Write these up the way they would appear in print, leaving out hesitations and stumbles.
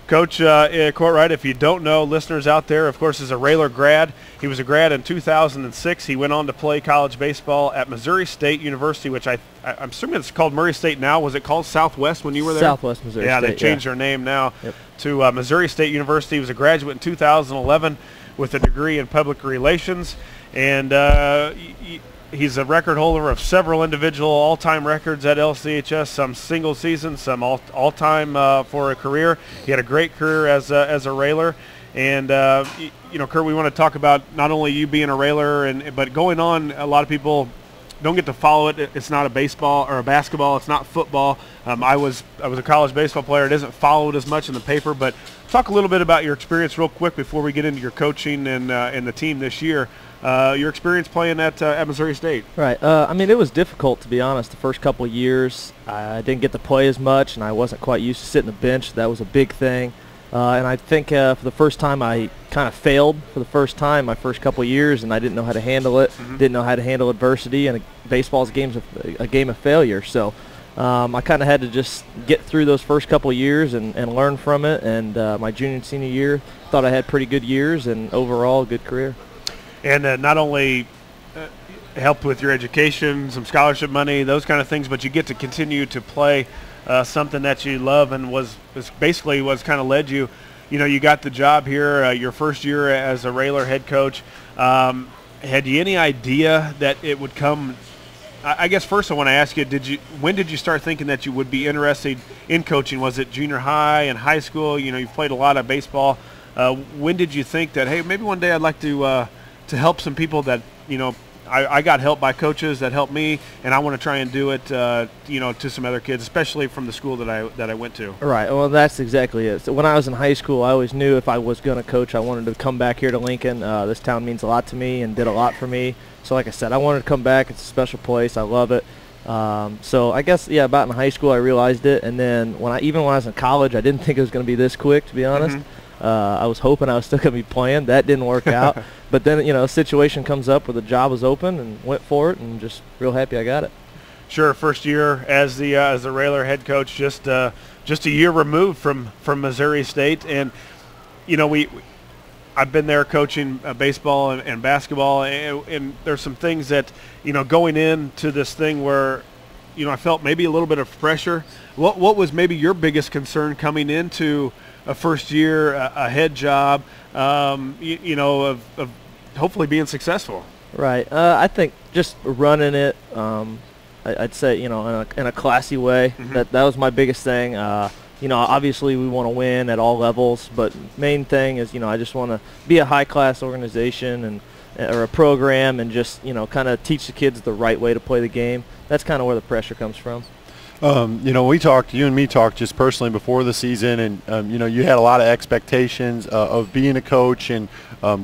Coach Courtright, if you don't know, listeners out there, of course, is a Railer grad. He was a grad in 2006. He went on to play college baseball at Missouri State University, which I'm assuming it's called Murray State now. Was it called Southwest when you were there? Southwest Missouri State. Yeah, they changed their name now to Missouri State University. He was a graduate in 2011 with a degree in public relations, and he's a record holder of several individual all-time records at LCHS, some single season, some all-time for a career. He had a great career as a Railer. And, Kurt, we want to talk about not only you being a Railer, but going on, a lot of people don't get to follow it. It's not a baseball or a basketball. It's not football. I was a college baseball player. It isn't followed as much in the paper. But talk a little bit about your experience real quick before we get into your coaching and the team this year. Your experience playing at Missouri State. Right. It was difficult, to be honest. The first couple of years, I didn't get to play as much, and I wasn't quite used to sitting the bench. That was a big thing. And I think for the first time, I kind of failed for the first time my first couple of years, and I didn't know how to handle it, didn't know how to handle adversity, and baseball is a game of failure. So I kind of had to just get through those first couple of years and learn from it. And my junior and senior year, thought I had pretty good years and overall a good career. And not only helped with your education, some scholarship money, those kind of things, but you get to continue to play something that you love, and was kind of led you. You got the job here your first year as a Railer head coach. Had you any idea that it would come? I guess first I want to ask you, when did you start thinking that you would be interested in coaching? Was it junior high and high school? You've played a lot of baseball. When did you think that, hey, maybe one day I'd like to help some people that, I got help by coaches that helped me, and I want to try and do it, to some other kids, especially from the school that I went to. Right. Well, that's exactly it. So when I was in high school, I always knew if I was going to coach, I wanted to come back here to Lincoln. This town means a lot to me and did a lot for me. So like I said, I wanted to come back. It's a special place. I love it. So I guess, about in high school I realized it, and then even when I was in college, I didn't think it was going to be this quick, to be honest. I was hoping I was still going to be playing. That didn't work out. But then, a situation comes up where the job was open and went for it, and just real happy I got it. Sure. First year as the Railer head coach, just a year removed from Missouri State. And, I've been there coaching baseball and basketball, and there's some things that, going into this thing where, I felt maybe a little bit of pressure. What was maybe your biggest concern coming into a first year, a head job, of hopefully being successful? Right. I think just running it, I'd say, in a classy way. That was my biggest thing. Obviously we want to win at all levels, but main thing is, I just want to be a high-class organization or a program, and just, kind of teach the kids the right way to play the game. That's kind of where the pressure comes from. You and me talked just personally before the season, and you had a lot of expectations of being a coach and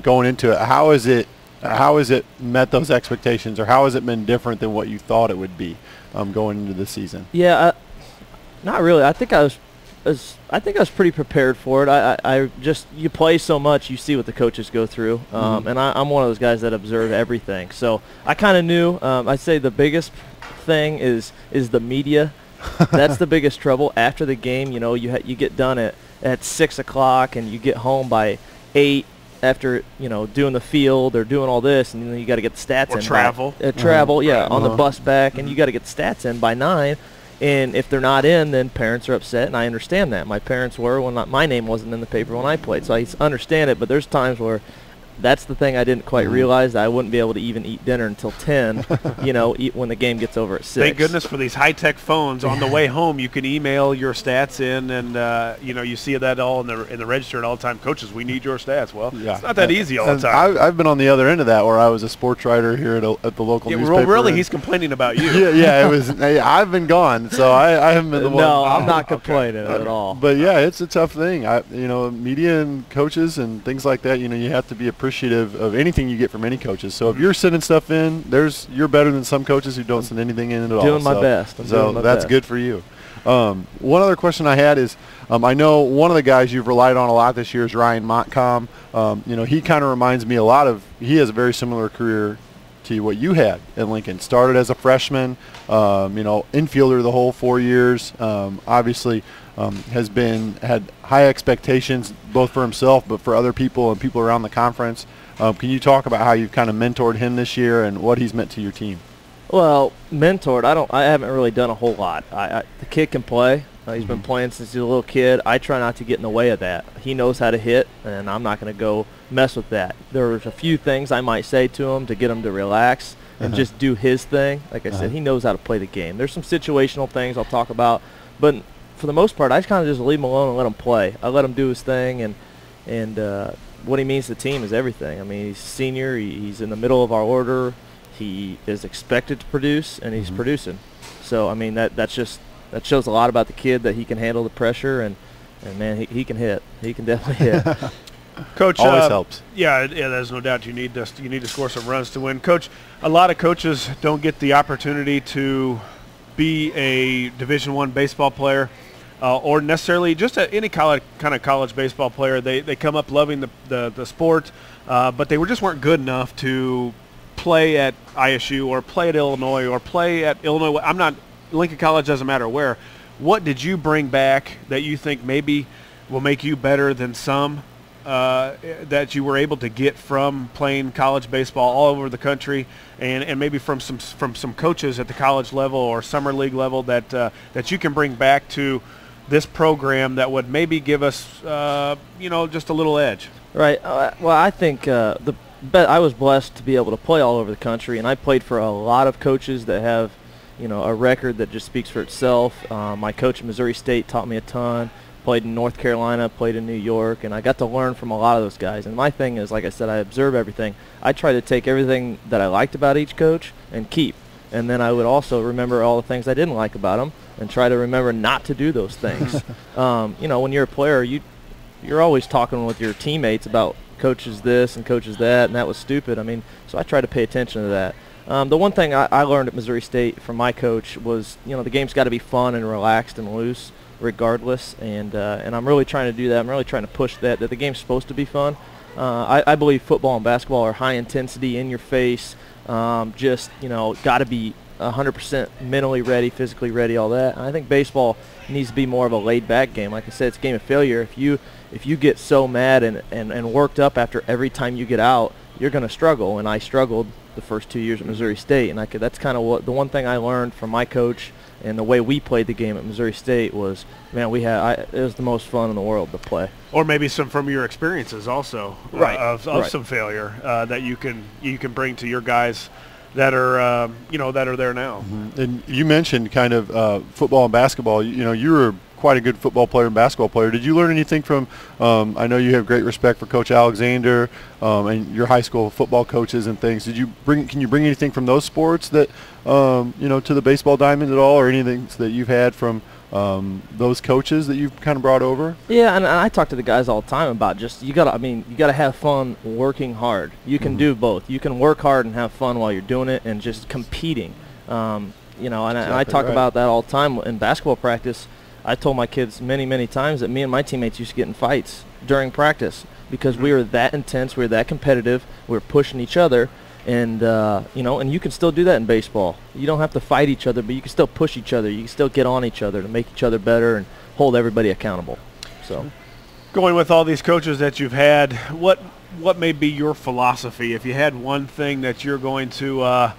going into it. How has it met those expectations, or how has it been different than what you thought it would be going into the season? Yeah, not really. I think I was pretty prepared for it. I just, you play so much, you see what the coaches go through, and I'm one of those guys that observe everything. So I kind of knew. I'd say the biggest thing is the media. That's the biggest trouble after the game. You get done at 6 o'clock, and you get home by 8 after doing the field or doing all this, and then you got to get the stats in. Travel. On the bus back, and you got to get the stats in by 9. And if they're not in, then parents are upset, and I understand that. My parents were when my name wasn't in the paper when I played, so I understand it. But there's times where that's the thing I didn't quite realize, that I wouldn't be able to even eat dinner until 10, when the game gets over at 6. Thank goodness for these high-tech phones. On the way home, you can email your stats in, and, you see that all in the register at all the time. Coaches, we need your stats. Well, it's not that easy all the time. I've been on the other end of that, where I was a sports writer here at the local newspaper. Well, really, he's complaining about you. It was. I've been gone, so I haven't been the one. No, I'm not complaining at all. But, it's a tough thing. Media and coaches and things like that, you have to be appreciative of anything you get from any coaches. So if you're sending stuff in, you're better than some coaches who don't send anything in at all. Doing my best. That's good for you. One other question I had is, I know one of the guys you've relied on a lot this year is Ryan Montcalm. He kind of reminds me a lot of, he has a very similar career to what you had in Lincoln. Started as a freshman, infielder the whole 4 years. Obviously, has had high expectations both for himself but for other people and people around the conference. Can you talk about how you've kind of mentored him this year and what he's meant to your team? Well, mentored, I haven't really done a whole lot. The kid can play. He's been playing since he's a little kid. I try not to get in the way of that. He knows how to hit, and I'm not going to go mess with that. There's a few things I might say to him to get him to relax and just do his thing. Like I said, he knows how to play the game. There's some situational things I'll talk about, but for the most part, I kind of just leave him alone and let him play. I let him do his thing, and what he means to the team is everything. I mean, he's a senior. He's in the middle of our order. He is expected to produce, and he's producing. So, I mean, that shows a lot about the kid, that he can handle the pressure, and man, he can hit. He can definitely hit. Coach, always helps. Yeah, there's no doubt you need to score some runs to win. Coach, a lot of coaches don't get the opportunity to be a Division I baseball player, or necessarily just any kind of college baseball player. They come up loving the sport, but they just weren't good enough to play at ISU or play at Illinois or play at Illinois. Lincoln College doesn't matter where. What did you bring back that you think maybe will make you better than some that you were able to get from playing college baseball all over the country, and maybe from some coaches at the college level or summer league level that you can bring back to this program that would maybe give us just a little edge? Right. Well, I think I was blessed to be able to play all over the country, and I played for a lot of coaches that have a record that just speaks for itself. My coach at Missouri State taught me a ton. Played in North Carolina, played in New York, and I got to learn from a lot of those guys. And my thing is, like I said, I observe everything. I try to take everything that I liked about each coach and keep. And then I would also remember all the things I didn't like about them and try to remember not to do those things. When you're a player, you're always talking with your teammates about coaches this and coaches that, and that was stupid. I mean, so I try to pay attention to that. The one thing I learned at Missouri State from my coach was, the game's got to be fun and relaxed and loose regardless, and I'm really trying to do that. I'm really trying to push that the game's supposed to be fun. I believe football and basketball are high intensity, in your face, got to be 100% mentally ready, physically ready, all that. And I think baseball needs to be more of a laid-back game. Like I said, it's a game of failure. If you get so mad and worked up after every time you get out, you're going to struggle, and I struggled the first 2 years at Missouri State, and that's kind of the one thing I learned from my coach and the way we played the game at Missouri State was, man, it was the most fun in the world to play. Or maybe some from your experiences also, right, of some failure that you can bring to your guys that are that are there now. And you mentioned kind of football and basketball. You were quite a good football player and basketball player. Did you learn anything from? I know you have great respect for Coach Alexander and your high school football coaches and things. Can you bring anything from those sports that to the baseball diamond at all, or anything that you've had from those coaches that you've kind of brought over? Yeah, and I talk to the guys all the time about just you gotta have fun working hard. You can do both. You can work hard and have fun while you're doing it, and just competing. And I talk about that all the time in basketball practice. I told my kids many times that me and my teammates used to get in fights during practice because we were that intense, we were that competitive, we were pushing each other, and and you can still do that in baseball. You don't have to fight each other, but you can still push each other. You can still get on each other to make each other better and hold everybody accountable. So, going with all these coaches that you've had, what may be your philosophy? If you had one thing that you're going to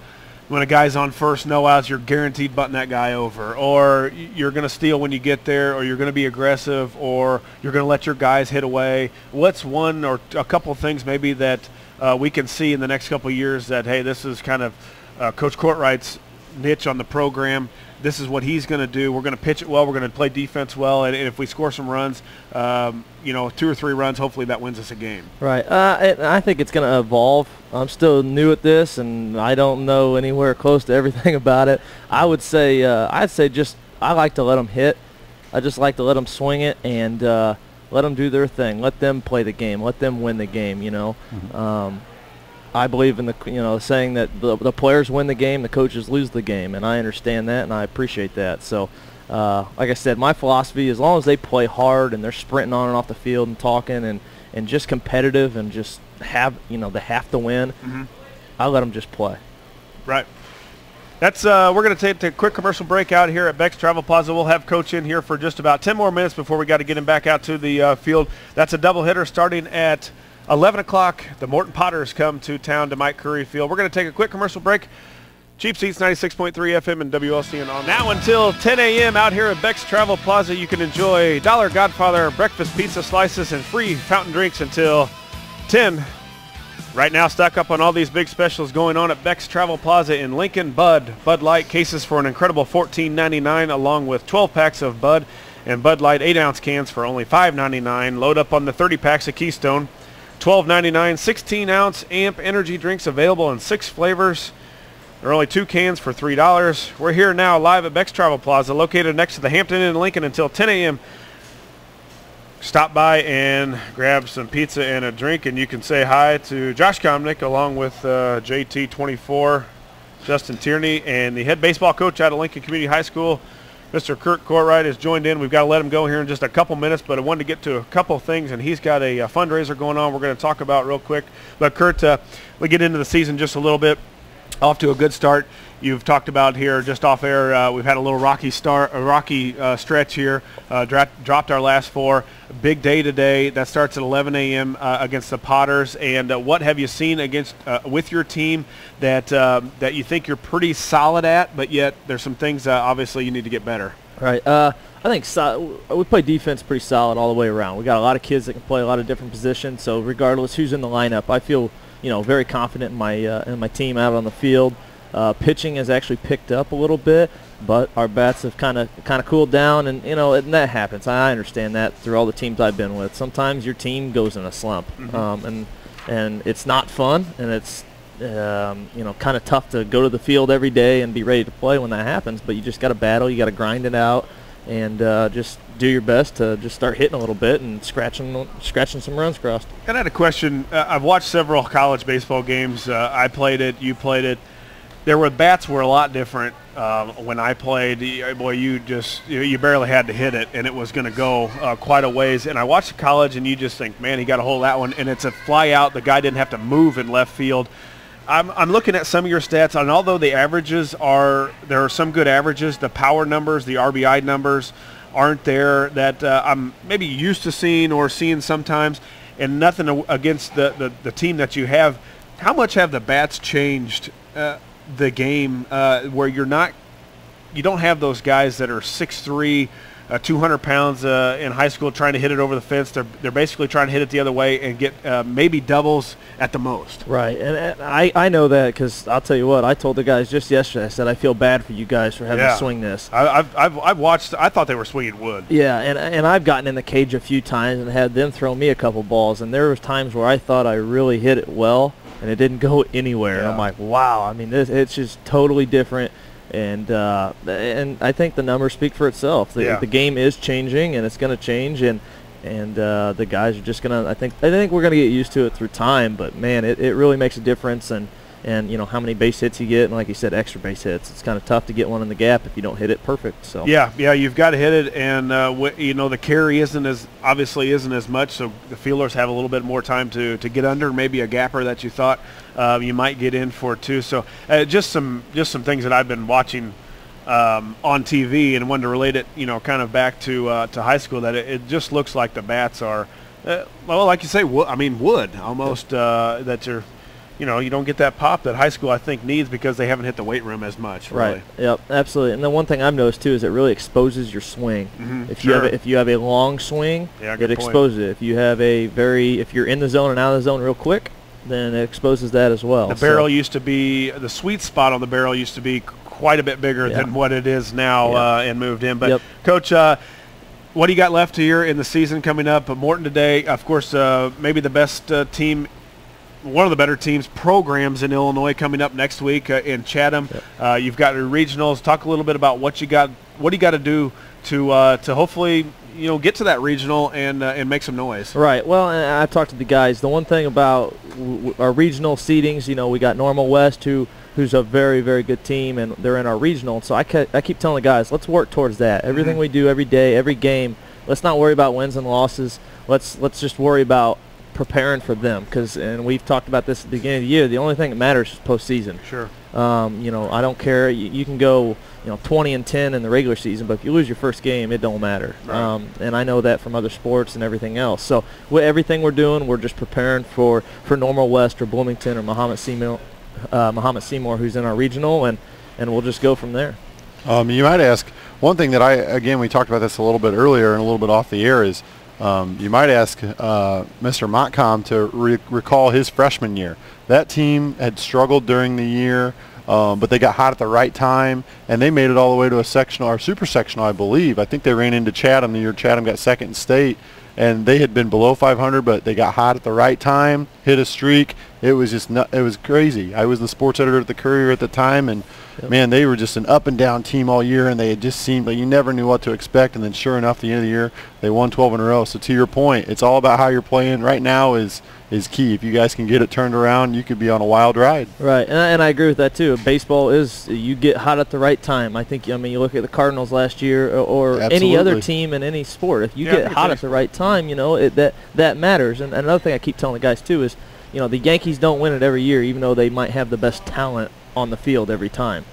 when a guy's on first, no outs, you're guaranteed butting that guy over, or you're going to steal when you get there, or you're going to be aggressive, or you're going to let your guys hit away. What's one or a couple of things maybe that we can see in the next couple of years that, hey, this is kind of Coach Courtwright's niche on the program. This is what he's going to do. We're going to pitch it well. We're going to play defense well. And if we score some runs, 2 or 3 runs, hopefully that wins us a game. Right. I think it's going to evolve. I'm still new at this, and I don't know anywhere close to everything about it. I would say, I like to let them hit. I just like to let them swing it and let them do their thing. Let them play the game. Let them win the game, I believe in the saying that the players win the game, the coaches lose the game, and I understand that, and I appreciate that. So, like I said, my philosophy, as long as they play hard and they're sprinting on and off the field and talking and just competitive and just they have to win, I let them just play. Right. That's we're going to take a quick commercial break out here at Beck's Travel Plaza. We'll have Coach in here for just about 10 more minutes before we got to get him back out to the field. That's a doubleheader starting at 11 o'clock. The Morton Potters come to town to Mike Curry Field. We're going to take a quick commercial break. Cheap Seats, 96.3 FM and WLCN on. Now until 10 a.m. out here at Beck's Travel Plaza, you can enjoy Dollar Godfather breakfast pizza slices and free fountain drinks until 10. Right now, stock up on all these big specials going on at Beck's Travel Plaza in Lincoln. Bud Light cases for an incredible $14.99, along with 12 packs of Bud and Bud Light 8-ounce cans for only $5.99. Load up on the 30 packs of Keystone, $12.99. 16-ounce Amp energy drinks available in 6 flavors. There are only 2 cans for $3. We're here now live at Beck's Travel Plaza, located next to the Hampton Inn in Lincoln until 10 a.m. Stop by and grab some pizza and a drink, and you can say hi to Josh Komnick along with JT24, Justin Tierney, and the head baseball coach out of Lincoln Community High School, Mr. Kurt Courtright, has joined in. We've got to let him go here in just a couple minutes, but I wanted to get to a couple things, and he's got a fundraiser going on we're going to talk about real quick. But Kurt, we get into the season just a little bit. Off to a good start. You've talked about here just off air. We've had a little rocky stretch here. Dropped our last 4. Big day today. That starts at 11 a.m. Against the Potters. And what have you seen against with your team that that you think you're pretty solid at, but yet there's some things obviously you need to get better? All right. I think we play defense pretty solid all the way around. We got a lot of kids that can play a lot of different positions. So regardless who's in the lineup, I feel very confident in my team out on the field. Pitching has actually picked up a little bit, but our bats have kind of cooled down, and and that happens. I understand that through all the teams I've been with. Sometimes your team goes in a slump, and it's not fun, and it's kind of tough to go to the field every day and be ready to play when that happens. But you just got to battle. You got to grind it out, and just do your best to just start hitting a little bit and scratching some runs crossed. And I had a question. I've watched several college baseball games. I played it. You played it. Bats were a lot different when I played. Boy, you barely had to hit it, and it was going to go quite a ways. And I watched the college, and you just think, man, he got a hold of that one, and it's a fly out. The guy didn't have to move in left field. I'm looking at some of your stats, and although the averages there are some good averages, the power numbers, the RBI numbers aren't there that I'm maybe used to seeing or seeing sometimes, and nothing against the team that you have. How much have the bats changed the game where you don't have those guys that are 6'3", 200 pounds in high school trying to hit it over the fence? They're basically trying to hit it the other way and get maybe doubles at the most. Right, and I know that because I'll tell you what, I told the guys just yesterday, I said I feel bad for you guys for having to swing this. I've watched. I thought they were swinging wood. Yeah, and I've gotten in the cage a few times and had them throw me a couple balls, and there was times where I thought I really hit it well and it didn't go anywhere. And I'm like, wow, I mean, it's just totally different. And I think the numbers speak for itself. The game is changing, and it's going to change, and the guys are just going to. I think we're going to get used to it through time. But man, it really makes a difference, and how many base hits you get, and like you said, extra base hits. It's kind of tough to get one in the gap if you don't hit it perfect. So yeah, you've got to hit it, and the carry isn't as much, so the fielders have a little bit more time to get under maybe a gapper that you thought you might get in for too. So just some things that I've been watching on TV, and wanted to relate it kind of back to high school, that it just looks like the bats are like you say, wood almost, that you're. You don't get that pop that high school, I think, needs because they haven't hit the weight room as much. Really. Right. Yep. Absolutely. And the one thing I've noticed too is it really exposes your swing. If you have a long swing, it exposes it. If you're in the zone and out of the zone real quick, then it exposes that as well. The barrel used to be the sweet spot on the barrel used to be quite a bit bigger than what it is now, and moved in. But Coach, what do you got left here in the season coming up? Morton today, of course, maybe the best team. One of the better teams programs in Illinois coming up next week in Chatham. You've got your regionals. Talk a little bit about what you got. What do you got to do to hopefully get to that regional and make some noise? Right. Well, and I've talked to the guys. The one thing about our regional seedings, we got Normal West who's a very, very good team, and they're in our regional. So I keep telling the guys, let's work towards that. Everything we do every day, every game. Let's not worry about wins and losses. Let's just worry about preparing for them, and we've talked about this at the beginning of the year, the only thing that matters is postseason. Sure. You know, I don't care. You can go, you know, 20-10 in the regular season, but if you lose your first game, it don't matter. Right. And I know that from other sports and everything else. So everything we're doing, we're just preparing for Normal West or Bloomington or Muhammad Seymour, who's in our regional, and we'll just go from there. You might ask, one thing that we talked about this a little bit earlier and a little bit off the air is, you might ask Mr. Montcalm to recall his freshman year. That team had struggled during the year, but they got hot at the right time, and they made it all the way to a sectional or super sectional, I believe. I think they ran into Chatham the year Chatham got second in state, and they had been below 500, but they got hot at the right time, hit a streak. It was just it was crazy. I was the sports editor at the Courier at the time, and man, they were just an up and down team all year, and they had just seemed like you never knew what to expect. And then sure enough, at the end of the year, they won 12 in a row. So to your point, it's all about how you're playing. Right now is key. If you guys can get it turned around, you could be on a wild ride. Right, and I agree with that too. Baseball is, you get hot at the right time. I mean, you look at the Cardinals last year, or any other team in any sport. If you get hot at the right time, you know, that matters. And another thing I keep telling the guys too is, you know, the Yankees don't win it every year, even though they might have the best talent on the field every time.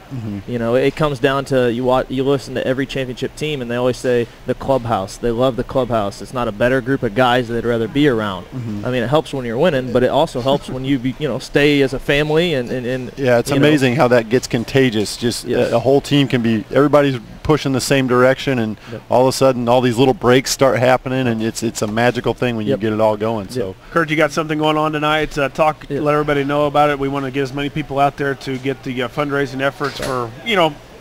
You know, it comes down to you listen to every championship team, and they always say the clubhouse. They love the clubhouse. It's not a better group of guys they'd rather be around. I mean, it helps when you're winning, but it also helps when you stay as a family and yeah, it's amazing how that gets contagious. Just a whole team can be, everybody's pushing the same direction, and all of a sudden all these little breaks start happening, and it's a magical thing when you get it all going. So Kurt, you got something going on tonight. Let everybody know about it. We want to get as many people out there to get the fundraising efforts for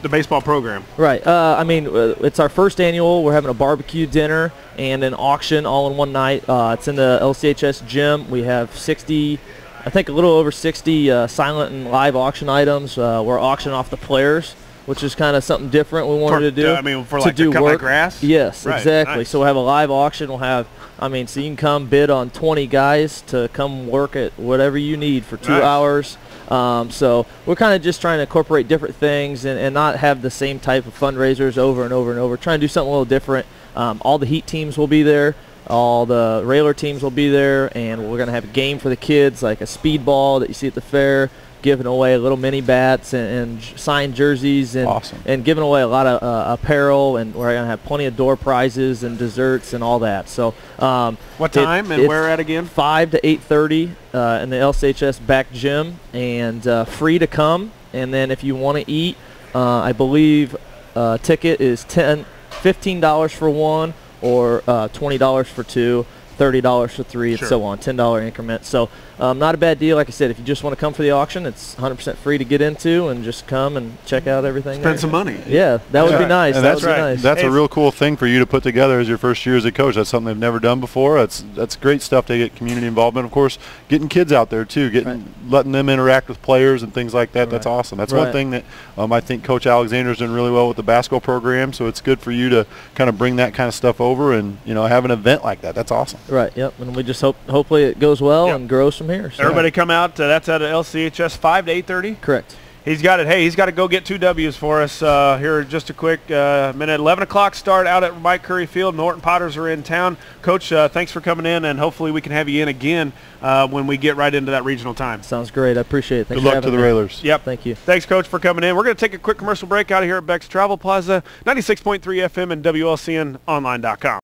the baseball program. Right. I mean, it's our first annual. We're having a barbecue dinner and an auction all in one night. It's in the LCHS gym. We have 60, I think a little over 60 silent and live auction items. We're auctioning off the players, which is kind of something different we wanted to do. I mean, for like to cut my grass? Yes, right, exactly. nice. So we'll have a live auction. We'll have, so you can come bid on 20 guys to come work at whatever you need for 2 hours. So we're kind of just trying to incorporate different things and not have the same type of fundraisers over and over and over. Trying to do something a little different. All the Heat teams will be there. All the Railer teams will be there, and we're going to have a game for the kids, like a speedball that you see at the fair, giving away little mini bats and signed jerseys, and giving away a lot of apparel, and we're going to have plenty of door prizes and desserts and all that. So what time and where at again? 5 to 8:30 in the LCHS back gym, and free to come. And then if you want to eat, I believe ticket is $15 for one, or $20 for two, $30 for three, and so on, $10 increment. So not a bad deal. Like I said, if you just want to come for the auction, it's 100% free to get into, and just come and check out everything. Spend some money. Yeah, that would be nice. And that's right. That's a real cool thing for you to put together as your first year as a coach. That's something they've never done before. That's great stuff to get community involvement. Of course, getting kids out there too, letting them interact with players and things like that. That's awesome. That's one thing that I think Coach Alexander's doing really well with the basketball program. So it's good for you to kind of bring that kind of stuff over and have an event like that. That's awesome. Right. Yep. And we just hopefully it goes well and grows from here. So. Everybody come out. That's at LCHS 5 to 8:30. Correct. He's got it. Hey, he's got to go get 2 W's for us here. Just a quick minute. 11 o'clock start out at Mike Curry Field. Norton Potters are in town. Coach, thanks for coming in, and hopefully we can have you in again when we get right into that regional time. Sounds great. I appreciate it. Thanks Good luck to the Railers. Yep. Thank you. Thanks, Coach, for coming in. We're going to take a quick commercial break out of here at Beck's Travel Plaza, 96.3 FM and WLCN online.com.